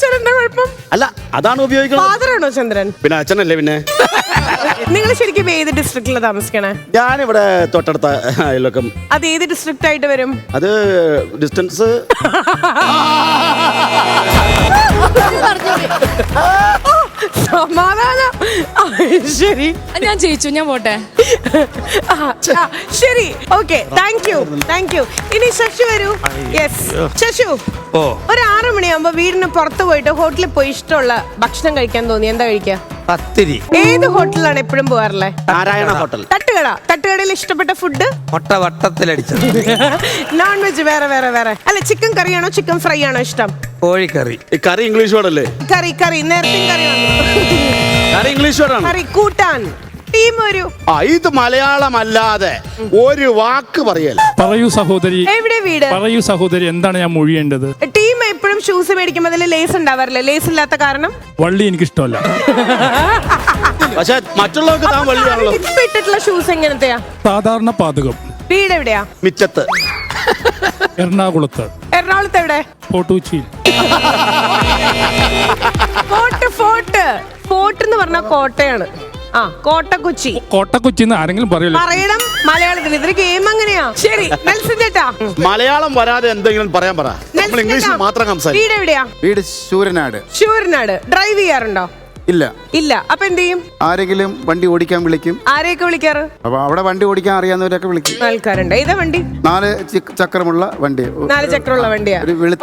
ചന്ദ്രന്റെ കുഴപ്പം? അല്ല, അതാണ് ഉപയോഗിക്കുന്നത്. ഫാദറാണോ ചന്ദ്രൻ? പിന്നെ അച്ഛനല്ലേ. പിന്നെ നിങ്ങൾ ശരിക്കും ഏത് ഡിസ്ട്രിക്റ്റിലാണ് താമസിക്കണേ? ഞാനിവിടെ തൊട്ടടുത്ത അയൽവക്കം. അത് ഏത് ഡിസ്ട്രിക്റ്റ് ആയിട്ട് വരും? അത് ഡിസ്റ്റൻസ് സമാധാനം. ശരി, ഞാൻ ജയിച്ചു, ഞാൻ പോട്ടെ. ശരി, ഓക്കെ, താങ്ക് യു. ഇനി ശശു വരൂ. യെസ് ശശു, ഒരു 6 മണിയാകുമ്പോ വീടിന് പുറത്ത് പോയിട്ട് ഹോട്ടലിൽ പോയി ഇഷ്ടമുള്ള ഭക്ഷണം കഴിക്കാൻ തോന്നി, എന്താ കഴിക്കുക? പത്തിരി. ഏത് ഹോട്ടലിലാണ് എപ്പോഴും പോകാറുള്ളത്? നാരായണ ഹോട്ടൽ. തട്ടുകടയിൽ ഇഷ്ടപ്പെട്ട ഫുഡ്? മുട്ട വട്ടത്തിലടിച്ചത്. നോൺ വെജ് വേറെ അല്ല, ചിക്കൻ കറിയാണോ ചിക്കൻ ഫ്രൈ ആണോ ഇഷ്ടം? കോഴിക്കറി. കറി ഇംഗ്ലീഷ് വേർഡല്ലേ? കറി നേരത്തെ കറി വന്നു. കറി ഇംഗ്ലീഷ് വേർഡാണ്. കറി കൂട്ടാൻ ടീം വരൂ. ഇത് മലയാളമല്ലാതെ ഒരു വാക്ക് പറയല്ല. പറയൂ സഹോദരി. എവിടെ വീട്? പറയൂ സഹോദരി, എന്താണ് ഞാൻ മൊഴിയേണ്ടത്? ടീം എപ്പോഴും ഷൂസ് മേടിക്കുമ്പോൾ അതിൽ ലേസ് ഉണ്ടാവാറില്ല. ലേസ് ഇല്ലാത്ത കാരണം? വള്ളി എനിക്കിഷ്ടമല്ല. പക്ഷെ മറ്റുള്ളവർക്ക് താൻ വള്ളിയാണല്ലോ. ഇപ്പൊ ഇട്ടിട്ടുള്ള ഷൂസ് എങ്ങനത്തെയാ? സാധാരണ പാതകം. വീട് എവിടെയാ? മിറ്റത്ത്. എറണാകുളത്ത്. എറണാകുളത്ത് എവിടെ? ഫോർട്ടുകൊച്ചിയിൽ. ഫോർട്ട് എന്ന് പറഞ്ഞാൽ കോട്ടയാണ്. കോട്ടക്കൊച്ചി. കോട്ടക്കൊച്ചിന്ന് ആരെങ്കിലും പറയല്ലോ? പറയണം മലയാളത്തിൽ. ഇതൊരു ഗെയിം അങ്ങനെയാ. ശരി, നെൽസൺ ചേട്ടാ, മലയാളം വരാതെ എന്തെങ്കിലും പറയാൻ പറ. നമ്മൾ ഇംഗ്ലീഷിൽ മാത്രം സംസാരിക്കും. വീട് എവിടെയാ? വീട് ശൂരനാട്. ഡ്രൈവ് ചെയ്യാറുണ്ടോ? ഇല്ല. അപ്പൊ എന്ത് ചെയ്യും? ആരെങ്കിലും വണ്ടി ഓടിക്കാൻ വിളിക്കും. ആരെയൊക്കെ വിളിക്കാറ്? അപ്പൊ അവിടെ വണ്ടി ഓടിക്കാൻ അറിയാവുന്നവരൊക്കെ വിളിക്കും. ആൾക്കാരുണ്ട്. ഏതാ വണ്ടി? 4 ചക്രമുള്ള വണ്ടി. 4 ചക്രമുള്ള വണ്ടിയാ.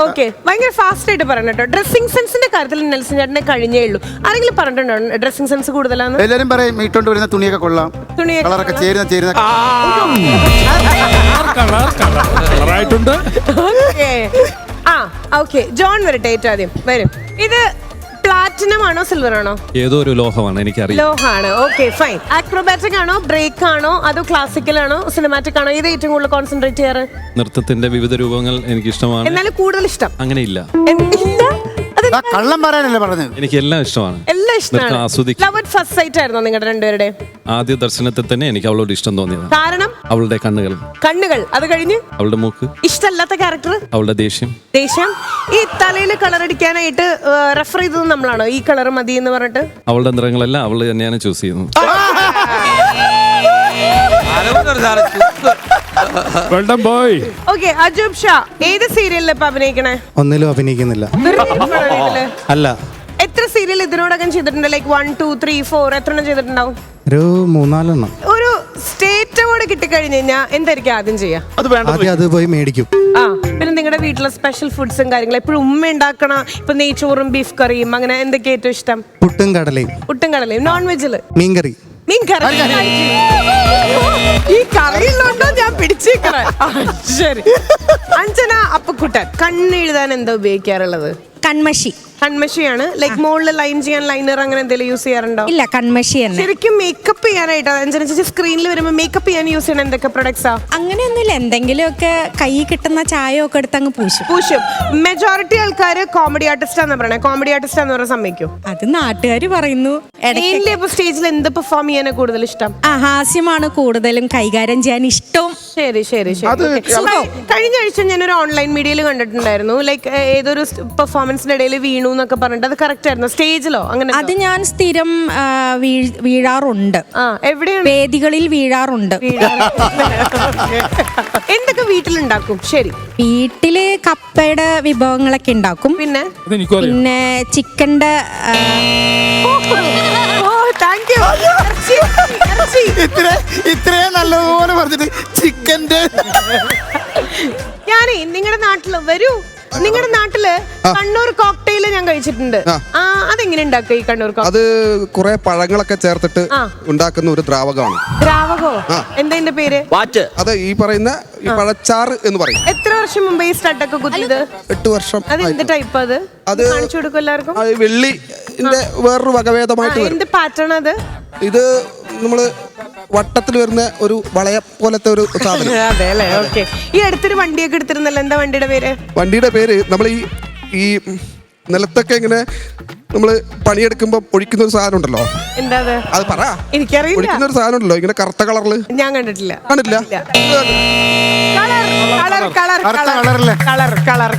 ഓക്കെ, ഭയങ്കര ഫാസ്റ്റ് ആയിട്ട് പറയണം കേട്ടോ. ഡ്രസ്സിംഗ് സെൻസിന്റെ കാര്യത്തിൽ നെൽസൺ ചേട്ടനെ കഴിഞ്ഞേ ഉള്ളൂ. ആരെങ്കിലും പറഞ്ഞിട്ടുണ്ടോ ഡ്രസ്സിംഗ് സെൻസ് കൂടുതലാന്ന്? എല്ലാരും പറയും ഇട്ടോണ്ട് വരുന്ന തുണിയൊക്കെ കൊള്ളാം, കളറൊക്കെ ചേരുന്ന കളറായിട്ടുണ്ട്. ഓക്കെ, ജോൺ വരട്ടെ. ഏറ്റവും ആദ്യം വരും. ഇത് പ്ലാറ്റിനം ആണോ സിൽവർ ആണോ? ഏതോ ഒരു ലോഹമാണ്, എനിക്കറിയാം. ലോഹാണ്. Okay, fine. ആക്രോബാറ്റിക് ആണോ, ബ്രേക്ക് ആണോ, അതോ ക്ലാസിക്കൽ ആണോ, സിനിമാറ്റിക് ആണോ? ഇത് ഏറ്റവും കൂടുതൽ കോൺസെൻട്രേറ്റ് ചെയ്യാറ്? നൃത്തത്തിന്റെ വിവിധ രൂപങ്ങൾ എനിക്ക് ഇഷ്ടമാണ്. എന്നാലും കൂടുതൽ ഇഷ്ടം അങ്ങനെയില്ല. കള്ളം പറയാനല്ലേ പറഞ്ഞത്. എനിക്ക് എല്ലാം ഇഷ്ടമാണ്. എല്ലാം ഇഷ്ടമാണ്. ആസ്വദിക്കും. ലവ് അറ്റ് ഫസ്റ്റ് സൈറ്റ് ആയിരുന്നോ നിങ്ങളുടെ രണ്ടുപേരുടെ? ആദ്യ ദർശനത്തിൽ തന്നെ എനിക്ക് അവളോട് ഇഷ്ടം തോന്നിയത്. കാരണം? അവളുടെ കണ്ണുകൾ. അത് കഴിഞ്ഞ്? അവളുടെ മൂക്ക്. ഇഷ്ടമല്ലാത്ത ക്യാരക്ടർ? അവളുടെ ദേഷ്യം. ഈ തലയിൽ കളർ അടിക്കാനായിട്ട് റെഫർ ചെയ്തത് നമ്മളാണോ? ഈ കളർ മതി എന്ന് പറഞ്ഞിട്ട് അവളുടെ നിറങ്ങളെല്ലാം അവള് തന്നെയാണ് ചൂസ് ചെയ്യുന്നത്. ഓക്കെ, അജൂബ് ഷാ ഏത് സീരിയലിൽ ഇപ്പൊ അഭിനയിക്കണേ? ഒന്നിലും അഭിനയിക്കുന്നില്ല. അല്ല. എത്ര സീരിയൽ ഇതിനോടകം ചെയ്തിട്ടുണ്ട്? ലൈക്ക് 1, 2, 3, 4 എത്ര ചെയ്തിട്ടുണ്ടാവും? ഒരു 3-4 ഒരു സ്റ്റേറ്റ് അവാർഡ് കിട്ടിക്കഴിഞ്ഞു കഴിഞ്ഞാൽ എന്തായിരിക്കും ആദ്യം ചെയ്യാ? അത് പോയി മേടിക്കും. പിന്നെ നിങ്ങളുടെ വീട്ടിലെ സ്പെഷ്യൽ ഫുഡ്സും കാര്യങ്ങളും എപ്പോഴും ഉമ്മ ഉണ്ടാക്കണ? ഇപ്പൊ നെയ്ച്ചോറും ബീഫ് കറിയും അങ്ങനെ എന്തൊക്കെ ഏറ്റവും ഇഷ്ടം? പുട്ടും കടലയും. നോൺ വെജില് മീൻകറി. ഈ കറിയിലുണ്ടോ ഞാൻ പിടിച്ചേക്കണേ. ശരി. അഞ്ജന അപ്പക്കുട്ടൻ കണ്ണെഴുതാൻ എന്താ ഉപയോഗിക്കാറുള്ളത്? കൺമഷിയാണ്. ലൈക് മുകളിൽ ലൈൻ ചെയ്യാൻ ലൈനർ അങ്ങനെ എന്തെങ്കിലും യൂസ് ചെയ്യാറുണ്ടോ? ഇല്ല, കൺമഷി തന്നെ. ശരിക്കും മേക്കപ്പ് ചെയ്യാനായിട്ടാ അഞ്ജന ചേച്ചി സ്ക്രീനിൽ വരുമ്പോ മേക്കപ്പ് ചെയ്യാൻ യൂസ് ചെയ്യണ എന്തൊക്കെ പ്രൊഡക്ട്സാ? അങ്ങനെയൊന്നുമില്ല, എന്തെങ്കിലുമൊക്കെ കൈ കിട്ടുന്ന ചായ ഒക്കെ എടുത്ത് അങ്ങ് പൂശും. മെജോറിറ്റി ആൾക്കാര് കോമഡി ആർട്ടിസ്റ്റ് ആണെന്ന് പറയണേ. കോമഡി ആർട്ടിസ്റ്റ് ആണെന്ന് പറയാൻ സമ്മതിക്കും? അത് നാട്ടുകാര് പറയുന്നു. സ്റ്റേജിൽ എന്ത് പെർഫോം ചെയ്യാനാ കൂടുതൽ ഇഷ്ടം? ഹാസ്യമാണ് കൂടുതലും കൈകാര്യം ചെയ്യാൻ ഇഷ്ടം. ശരി. കഴിഞ്ഞ ആഴ്ച ഞാനൊരു ഓൺലൈൻ മീഡിയയിൽ കണ്ടിട്ടുണ്ടായിരുന്നു. ലൈക്ക് ഏതൊരു പെർഫോമൻസിന്റെ ഇടയിൽ വീണു എന്നൊക്കെ പറഞ്ഞിട്ട്. അത് കറക്റ്റ് ആയിരുന്നു? സ്റ്റേജിലോ അങ്ങനെ? അത് ഞാൻ സ്ഥിരം വീഴാറുണ്ട്. എവിടെയാണ്? വേദികളിൽ വീഴാറുണ്ട്. എന്തൊക്കെ വീട്ടിലുണ്ടാക്കും? ശരി. വീട്ടില് കപ്പയുടെ വിഭവങ്ങളൊക്കെ ഉണ്ടാക്കും. പിന്നെ ചിക്കന്റെ ഇത്രയും നല്ലതുപോലെ പറഞ്ഞിട്ട് ചിക്കന്റെ. ഞാനേ നിങ്ങളുടെ നാട്ടില് വരൂ. നിങ്ങളുടെ നാട്ടില് കണ്ണൂർ കോക്ടെയിൽ ഞാൻ കഴിച്ചിട്ടുണ്ട്. അതെങ്ങനെ ഉണ്ടാക്കുക ഈ കണ്ണൂർ? അത് കുറെ പഴങ്ങളൊക്കെ ചേർത്തിട്ട് ഉണ്ടാക്കുന്ന ഒരു ദ്രാവകമാണ്. ദ്രാവകോ? എന്താ പേര്? അത് ഈ പറയുന്ന ഈ പഴച്ചാറ് എന്ന് പറയും. എത്ര വർഷം മുമ്പ് ഈ സ്റ്റഡൊക്കെ കുത്തിയത്? 8 വർഷം. അത് എന്ത് ടൈപ്പ്? അത് കാണിച്ചു കൊടുക്കും എല്ലാവർക്കും. വെള്ളിന്റെ വേറൊരു വകഭേദമായിട്ട് വരും. എന്ത് പാറ്റേൺ അത്? ഇത് നമ്മള് വട്ടത്തിൽ വരുന്ന ഒരു വളയ പോലത്തെ ഒരു സാധനം. അതെ അല്ലേ? ഓക്കെ. ഈ അടുത്തൊരു വണ്ടിയൊക്കെ എടുത്തിരുന്നല്ലോ, എന്താ വണ്ടിയുടെ പേര്? വണ്ടിയുടെ പേര് നമ്മൾ ഈ നിലത്തൊക്കെ ഇങ്ങനെ നമ്മള് പണിയെടുക്കുമ്പോ ഒഴിക്കുന്ന ഒരു സാധനം ഉണ്ടല്ലോ. എന്താ അത്? പറ. എനിക്കറിയില്ല. ഒഴിക്കുന്ന ഒരു സാധനം ഉണ്ടല്ലോ ഇങ്ങനെ കറുത്ത കളറില്. ഞാൻ കണ്ടിട്ടില്ല. കണ്ടിട്ടില്ല? കളർ